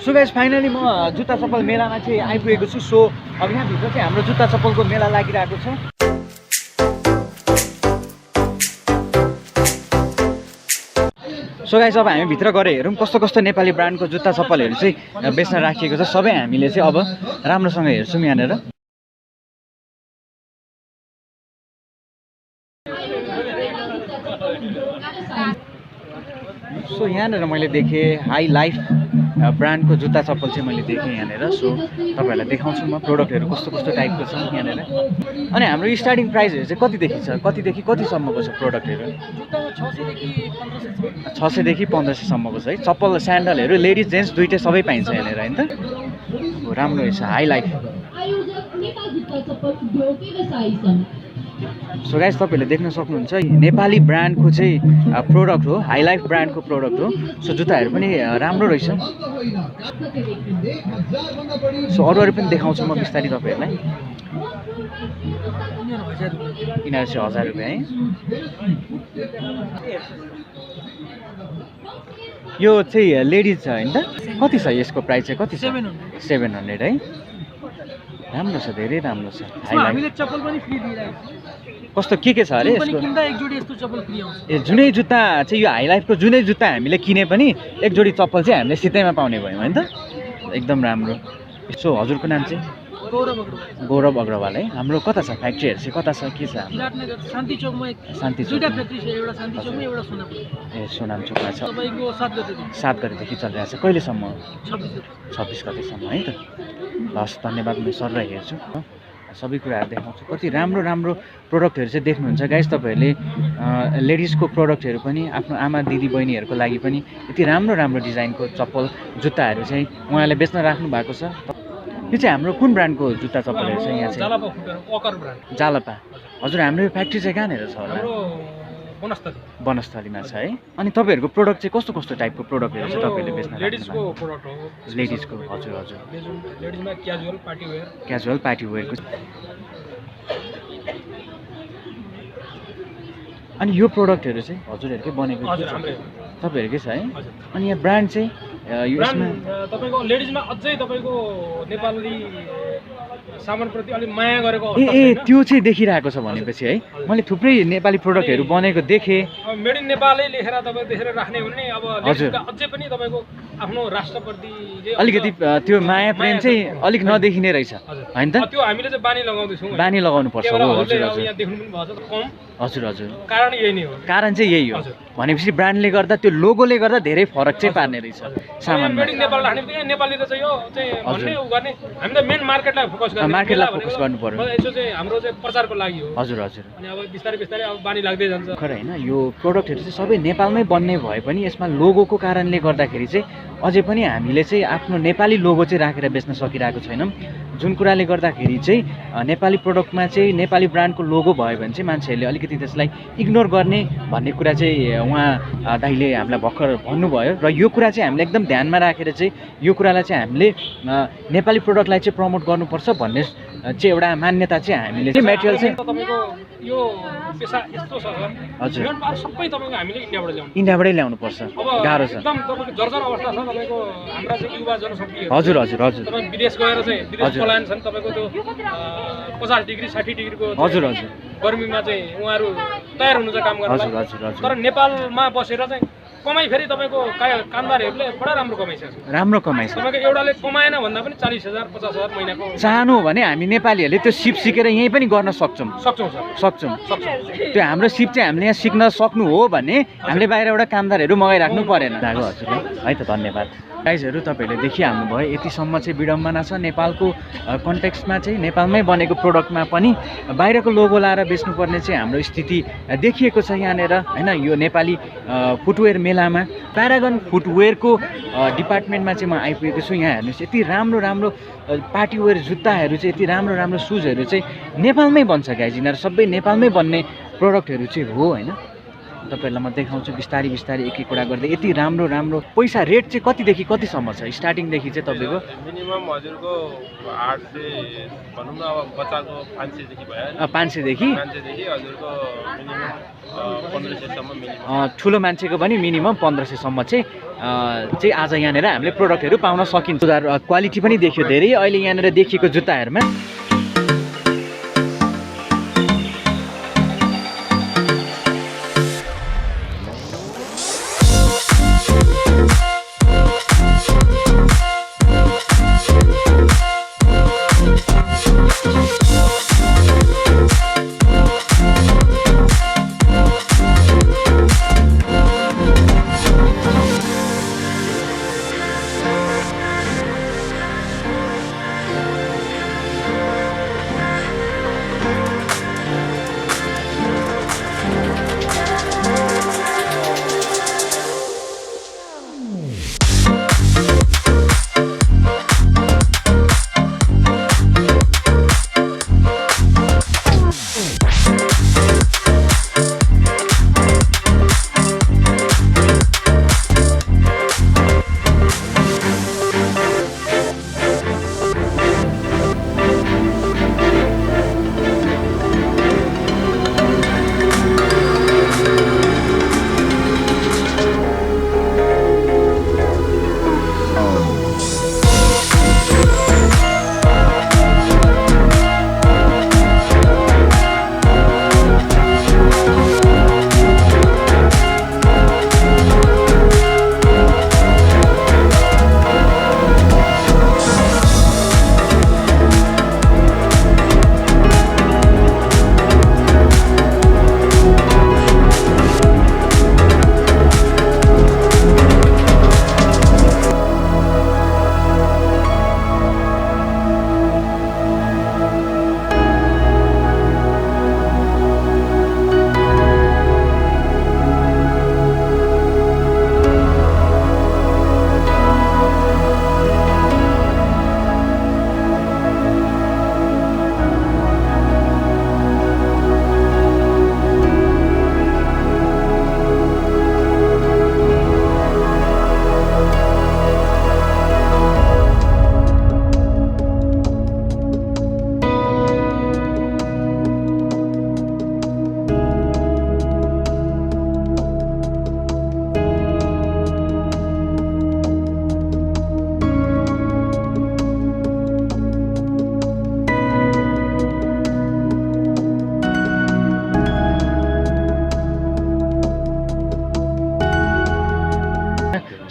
So guys finally म जुत्ता चप्पल मेलामा चाहिँ आइपुगेको छु। सो अब यहाँभित्र चाहिँ हाम्रो जुत्ता चप्पलको मेला लागिरहेको छ। सो गाइस अब हामी भित्र गएर हेरौँ कस्तो कस्तो नेपाली ब्रान्डको जुत्ता चप्पलहरू चाहिँ बेच्न राखिएको छ। सबै हामीले चाहिँ अब राम्रोसँग हेर्छौँ यहाँनिर। सो यहाँनिर मैले देखेँ हाई लाइफ ब्रान्डको जुत्ता चप्पल चाहिँ मैले देखेँ यहाँनिर। सो तपाईँहरूलाई देखाउँछु म प्रोडक्टहरू कस्तो कस्तो टाइपको छ यहाँनिर। अनि हाम्रो स्टार्टिङ प्राइसहरू चाहिँ कतिदेखि छ, कतिदेखि कतिसम्मको छ प्रोडक्टहरू? 600 देखि 1500 सम्मको छ है। चप्पल स्यान्डलहरू लेडिज जेन्ट्स दुइटै सबै पाइन्छ यहाँनिर हैन त। राम्रो रहेछ हाई लाइफ। सो गाइस तपाईँहरूले देख्न सक्नुहुन्छ नेपाली ब्रान्डको चाहिँ प्रोडक्ट हो, हाई लाइफ ब्रान्डको प्रोडक्ट हो। सो जुत्ताहरू पनि राम्रो रहेछ। सो अरू पनि देखाउँछु म बिस्तारै तपाईँहरूलाई। यिनीहरू चाहिँ 1000 रुपियाँ है। यो चाहिँ लेडिज छ हैन त? कति छ यसको प्राइस चाहिँ कति छ? 700 है। राम्रो छ, धेरै राम्रो छ। हामीले चप्पल पनि फ्री दिइरहेको छ। कस्तो के छ अरे यसको? किन्दा एक जोडी यस्तो चप्पल फ्री आउँछ। ए जुनै जुत्ता चाहिँ यो हाई लाइफको जुनै जुत्ता हामीले किने पनि एक जोडी चप्पल चाहिँ हामीले सिधैमा पाउने भयौँ हैन त। एकदम राम्रो। सो हजुरको नाम चाहिँ? गौरव अग्रवाल है। हाम्रो कता छ फ्याक्ट्रीहरू चाहिँ कता छ, के छ? विराटनगर शान्ति चौकमा शान्ति चौक। दुईटा फ्याक्ट्री छ, एउटा शान्ति चौकमा एउटा सोनापुर। ए सोनाम चौकमा छ। तपाईको 7 गतेदेखि 7 गतेदेखि चलिरहेको छ। कहिलेसम्म? 26 गतेसम्म है त। हस् धन्यवाद। म सर हेर्छु सबै कुराहरू देखाउँछु। कति राम्रो राम्रो प्रोडक्टहरू चाहिँ देख्नुहुन्छ गाइस तपाईँहरूले। लेडिजको प्रोडक्टहरू पनि आफ्नो आमा दिदी बहिनीहरूको लागि पनि यति राम्रो राम्रो डिजाइनको चप्पल जुत्ताहरू चाहिँ उहाँले बेच्न राख्नु भएको छ। यो चाहिँ हाम्रो कुन ब्रान्डको जुत्ता चप्पलहरू छ यहाँ चाहिँ? जालपा फुटवेयर ओकर ब्रान्ड। जालपा। हजुर हाम्रो यो फ्याक्ट्री चाहिँ कहाँनिर छ होला? हाम्रो बनस्थलीमा छ है। अनि तपाईँहरूको प्रोडक्ट चाहिँ कस्तो कस्तो टाइपको प्रोडक्टहरू चाहिँ तपाईँहरूले बेच्न राख्नु? लेडिजको प्रोडक्ट हो। लेडिजको। हजुर हजुर। लेडिजमा casual party wear. Casual party वेयरको। अनि यो प्रोडक्टहरू चाहिँ हजुरहरूकै बनेको? हजुर हाम्रै हो। तपाईँहरूकै छ है। अनि यहाँ ब्रान्ड चाहिँ यो यसमा तपाईको लेडिजमा अझै तपाईको नेपाली सामानप्रति अलि माया गरेको ए त्यो चाहिँ देखिरहेको छ भनेपछि है। मैले थुप्रै नेपाली प्रोडक्टहरू बनेको देखेँ। मेड इन नेपालै लेखेर तपाईँ देखेर राख्ने हो भने अब लेडिजमा अझै पनि तपाईको आफ्नो राष्ट्रप्रति अलिकति त्यो माया प्रेम चाहिँ अलिक नदेखिने रहेछ हैन त। त्यो हामीले चाहिँ बानी लगाउँदैछौँ। बानी लगाउनु पर्छ हो। हजुर हजुर। यहाँ देख्नु पनि भएको छ कम। हजुर हजुर। कारण यही नै हो। कारण चाहिँ यही हो भनेपछि ब्रान्डले गर्दा त्यो लोगोले गर्दा धेरै फरक चाहिँ पार्ने रहेछ सामानमा। मेड इन नेपाल राख्ने यहाँ नेपाली चाहिँ यो चाहिँ भन्ने उ गर्ने हामी त मेन मार्केटलाई फोकस गर्ने। मार्केटलाई फोकस गर्नु पर्यो। यसो चाहिँ हाम्रो चाहिँ प्रचारको लागि हो। हजुर हजुर। अनि अब बिस्तारै बिस्तारै अब बानी लाग्दै जान्छ। खरै हैन यो प्रोडक्टहरू चाहिँ सबै नेपालमै बन्ने भए पनि यसमा लोगोको कारणले गर्दाखेरि चाहिँ अझै पनि हामीले चाहिँ आफ्नो नेपाली लोगो चाहिँ राखेर बेच्न सकिरहेको छैनौँ। जुन कुराले गर्दाखेरि चाहिँ नेपाली प्रोडक्टमा चाहिँ नेपाली ब्रान्डको लोगो भयो भने चाहिँ मान्छेहरूले अलिकति त्यसलाई इग्नोर गर्ने भन्ने कुरा चाहिँ उहाँ दाइले हामीलाई भर्खर भन्नुभयो। र यो कुरा चाहिँ हामीले एकदम ध्यानमा राखेर चाहिँ यो कुरालाई चाहिँ हामीले नेपाली प्रोडक्टलाई चाहिँ प्रमोट गर्नुपर्छ भन्ने चाहिँ एउटा मान्यता चाहिँ हामीले चाहिँ मेटेरियल चाहिँ तपाईको यो पेसा यस्तो छ हजुर सबै तपाईको हामीले इन्डियाबाटै ल्याउनु पर्छ। गाह्रो छ एकदम तपाईको जर्जर अवस्था छ तपाईको हाम्रा चाहिँ युवा जनशक्ति। हजुर हजुर हजुर। तपाईँ विदेश गएर चाहिँ विदेश पलायन छन् तपाईको त्यो 50 डिग्री 60 डिग्रीको हजुर हजुर गर्मीमा चाहिँ उहाँहरू तयार हुनुहुन्छ काम गर्न। हजुर हजुर हजुर। तर नेपालमा बसेर चाहिँ कमाइ फेरि तपाईको कामदारहरूले बडा राम्रो कमाइ छ। राम्रो कमाइ छ। तपाईको एउटाले कमाएन भन्दा पनि 40,000 50,000 महिनाको चाहनु हो भने हामी नेपालीहरूले त्यो सिप सिकेर यहीँ पनि गर्न सक्छौँ। सक्छौँ। त्यो हाम्रो सिप चाहिँ हामीले यहाँ सिक्न सक्नु हो भने हामीले बाहिरबाट कामदारहरू मगाइराख्नु परेन। हजुर है त धन्यवाद। प्राइसहरू तपाईँहरूले देखिहाल्नु भयो। यतिसम्म चाहिँ विडम्बना छ नेपालको कन्टेक्स्टमा चाहिँ नेपालमै बनेको प्रोडक्टमा पनि बाहिरको लोगो लाएर बेच्नुपर्ने चाहिँ हाम्रो स्थिति देखिएको छ यहाँनिर हैन। यो नेपाली फुटवेयर मेलामा प्यारागन फुटवेयरको डिपार्टमेन्टमा चाहिँ म आइपुगेको छु। यहाँ हेर्नुहोस् यति राम्रो राम्रो पार्टीवेयर जुत्ताहरू चाहिँ यति राम्रो राम्रो सुजहरू चाहिँ नेपालमै बन्छ गाइज। यिनीहरू सबै नेपालमै बन्ने प्रोडक्टहरू चाहिँ हो हैन। तपाईँहरूलाई म देखाउँछु बिस्तारै बिस्तारै एक एक कुरा गर्दै। यति राम्रो राम्रो पैसा रेट चाहिँ कतिदेखि कतिसम्म छ स्टार्टिङदेखि चाहिँ तपाईँको? मिनिमम हजुरको 800 भनौँ न अब बच्चाको 500 देखि भयो। 500 देखि हजुरको मिनिमम 1500 सम्म मिनिमम। ठुलो मान्छेको पनि मिनिमम 1500 सम्म चाहिँ चाहिँ आज यहाँनिर हामीले प्रोडक्टहरू पाउन सकिन्छ। क्वालिटी पनि देखियो धेरै अहिले यहाँनिर देखिएको जुत्ताहरूमा।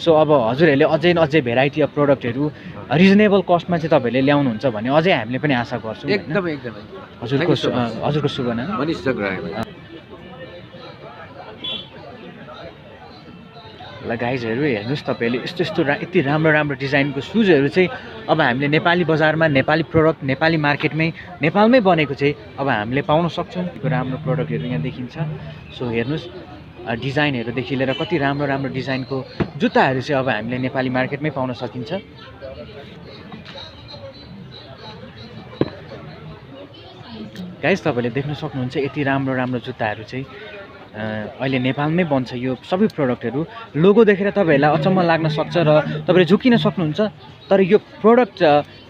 सो अब हजुरहरूले अझै भेराइटी अफ प्रोडक्टहरू रिजनेबल कस्टमा चाहिँ तपाईँहरूले ल्याउनुहुन्छ भने अझै हामीले पनि आशा गर्छौँ। एकदमै हजुरको शुभ नाम? मनिष जग्राय। ल गाइजहरू हेर्नुहोस् तपाईँहरूले यस्तो यति राम्रो डिजाइनको सुजहरू चाहिँ अब हामीले नेपाली बजारमा नेपाली प्रोडक्ट नेपाली मार्केटमै नेपालमै बनेको चाहिँ अब हामीले पाउन सक्छौँ। राम्रो प्रोडक्टहरू यहाँ देखिन्छ। सो हेर्नुहोस् डिजाइनहरूदेखि लिएर कति राम्रो डिजाइनको जुत्ताहरू चाहिँ अब हामीले नेपाली मार्केटमै पाउन सकिन्छ। गाइस तपाईँले देख्न सक्नुहुन्छ यति राम्रो जुत्ताहरू चाहिँ अहिले नेपालमै बन्छ। यो सबै प्रोडक्टहरू लोगो देखेर तपाईँहरूलाई अचम्म लाग्न सक्छ र तपाईँले झुकिन सक्नुहुन्छ, तर यो प्रोडक्ट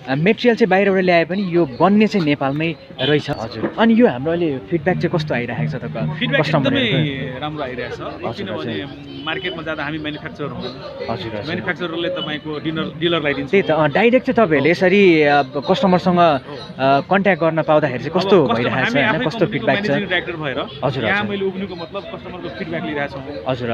मेटेरियल चाहिँ बाहिरबाट ल्याए पनि यो बन्ने चाहिँ नेपालमै रहेछ। हजुर, अनि यो हाम्रो अहिले फिडब्याक चाहिँ कस्तो आइरहेको छ तपाईँको? फिडब्याक एकदमै राम्रो आइरहेछ, किनभने मार्केटमा जाँदा हामी म्यानुफ्याक्चरर हौँ। हजुर, म्यानुफ्याक्चररले तपाईँको डिलरलाई दिन्छ। त्यही त डाइरेक्ट चाहिँ तपाईँहरूले यसरी कस्टमरसँग कन्ट्याक्ट गर्न पाउँदाखेरि चाहिँ कस्तो भइरहेको छ हैन, कस्तो फिडब्याक छ? डाइरेक्टर भएर हजुर, यहाँ मैले उभिनुको मतलब कस्टमरको फिडब्याक लिइरहेको छु। हजुर,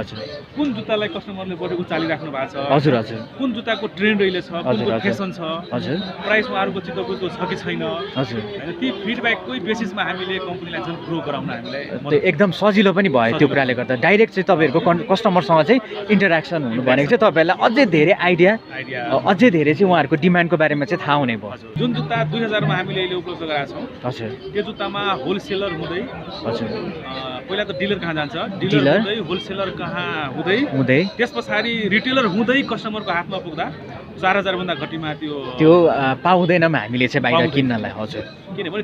कुन जुत्तालाई कस्टमरले बढी उचालिराख्नु भएको छ, हजुर, कुन जुत्ताको ट्रेन्ड अहिले छ, कुन फेसन छ, हजुर, प्राइसमा अरूको चित्त बुझ्दो छ कि छैन, हजुर, हैन ती फिडब्याककै बेसिसमा हामीले कम्पनीलाई चाहिँ ग्रो गराउन हामीलाई एकदम सजिलो पनि भयो। त्यो कुराले गर्दा डाइरेक्ट चाहिँ तपाईँहरूको कस्टमरसँग चाहिँ इन्टरेक्सन हुनु भनेको चाहिँ तपाईँहरूलाई अझै धेरै आइडिया अझै धेरै चाहिँ उहाँहरूको डिमान्डको बारेमा चाहिँ थाहा हुने भयो। जुन जुत्ता 2000 मा हामीले अहिले उपलब्ध गराएको छौँ, हजुर, त्यो जुत्तामा होलसेलर हुँदै, हजुर, पहिला त डिलर कहाँ जान्छ, डिलर हुँदै होलसेलर कहाँ हुँदै त्यस पछाडि रिटेलर हुँदै कस्टमरको हातमा पुग्दा 4000 भन्दा घटीमा त्यो पाउँदैनौँ हामीले चाहिँ बाहिर किन्नलाई। हजुर, किनभने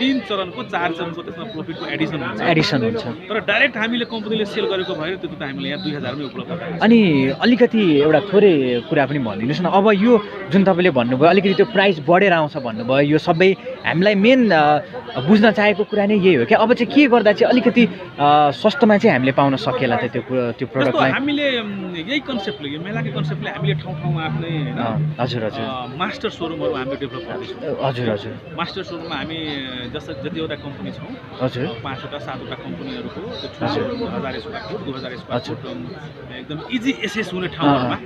तीन चरणको 4 चरणको त्यसमा प्रफिटको एडिसन हुन्छ। तर डाइरेक्ट हामीले कम्पनीले सेल गरेको भएर त्यो जुत्ता हामीले यहाँ 2000 मै उपलब्ध गराएको। अनि अलिकति एउटा थोरै कुरा पनि भनिदिनुहोस् न, अब यो जुन तपाईँले भन्नुभयो अलिकति त्यो प्राइस बढेर आउँछ भन्नुभयो, यो सबै हामीलाई मेन बुझ्न चाहेको कुरा नै यही हो क्या। अब चाहिँ के गर्दा चाहिँ अलिकति सस्तोमा चाहिँ हामीले पाउन सकेला त त्यो जस्तो प्रोडक्टलाई? हामीले यही कन्सेप्टले यो मेलाकै कन्सेप्टले हामीले ठाउँ ठाउँमा आफ्नै हजुर हजुर मास्टर सोरुमहरू हामीले डेभलप गर्दैछौँ। हजुर हजुर मास्टर सोरुममा हामी जतिवटा कम्पनी छौँ हजुर 5वटा 7वटा कम्पनीहरूको त्यो 1000 स्क्वायर फुट 2000 स्क्वायर फुट एकदम इजी एसेस हुने ठाउँहरूमा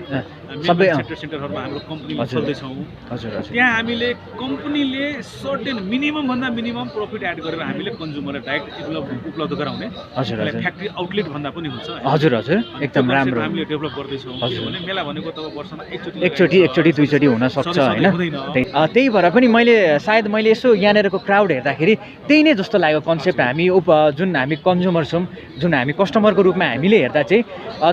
सबै सेन्टरमा हाम्रो कम्पनी खोल्दैछौँ। हजुर हजुर त्यहाँ हामीले कम्पनीले सर्टेन मिनिमम भन्दा मिनिमम प्रफिट एड गरेर हामीले कन्ज्युमरलाई डाइरेक्ट उपलब्ध गराउने फ्याक्ट्री आउटलेट भन्दा पनि हुन्छ। हजुर हजुर एकदम राम्रो हामीले डेभलप गर्दैछौँ किनभने मेला भनेको त वर्षमा एकचोटि दुईचोटि हुन सक्छ होइन। त्यही भएर पनि सायद मैले यसो यहाँनिरको क्राउड हेर्दाखेरि त्यही नै जस्तो लाग्यो कन्सेप्ट। हामी जुन हामी कन्ज्युमर छौँ, जुन हामी कस्टमरको रूपमा हामीले हेर्दा चाहिँ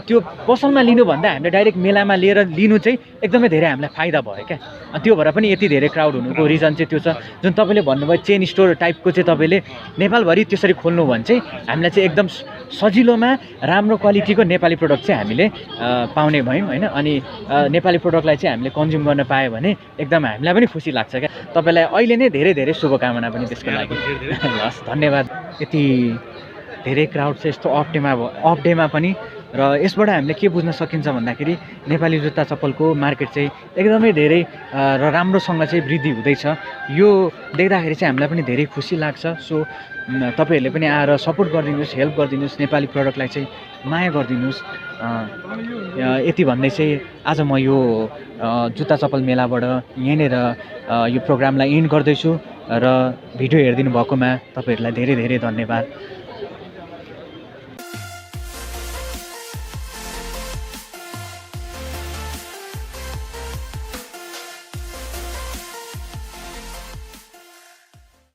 त्यो पसलमा लिनुभन्दा हामीले डाइरेक्ट मेलामा लिएर लिनु चाहिँ एकदमै धेरै हामीलाई फाइदा भयो क्या। त्यो भएर पनि यति धेरै क्राउड हुनुको रिजन चाहिँ त्यो छ। जुन तपाईँले भन्नुभयो चेन स्टोर टाइपको चाहिँ तपाईँले नेपालभरि त्यसरी खोल्नु भने चाहिँ हामीलाई चाहिँ एकदम सजिलोमा राम्रो क्वालिटीको नेपाली प्रडक्ट चाहिँ हामीले पाउने भयौँ होइन। अनि नेपाली प्रडक्टलाई चाहिँ हामीले कन्ज्युम गर्न पायो भने एकदम हामीलाई पनि खुसी लाग्छ क्या। तपाईँलाई अहिले नै धेरै धेरै शुभकामना पनि त्यसको लागि। हस् धन्यवाद। यति धेरै क्राउड चाहिँ यस्तो अफ डेमा पनि र यसबाट हामीले के बुझ्न सकिन्छ भन्दाखेरि नेपाली जुत्ता चप्पलको मार्केट चाहिँ एकदमै धेरै र राम्रोसँग चाहिँ वृद्धि हुँदैछ। यो देख्दाखेरि चाहिँ हामीलाई पनि धेरै खुसी लाग्छ। सो तपाईँहरूले पनि आएर सपोर्ट गरिदिनुहोस्, हेल्प गरिदिनुहोस्, नेपाली प्रडक्टलाई चाहिँ माया गरिदिनुहोस्। यति भन्दै चाहिँ आज म यो जुत्ता चप्पल मेलाबाट यहीँनिर यो प्रोग्रामलाई एन्ड गर्दैछु र भिडियो हेरिदिनु भएकोमा तपाईँहरूलाई धेरै धेरै धन्यवाद।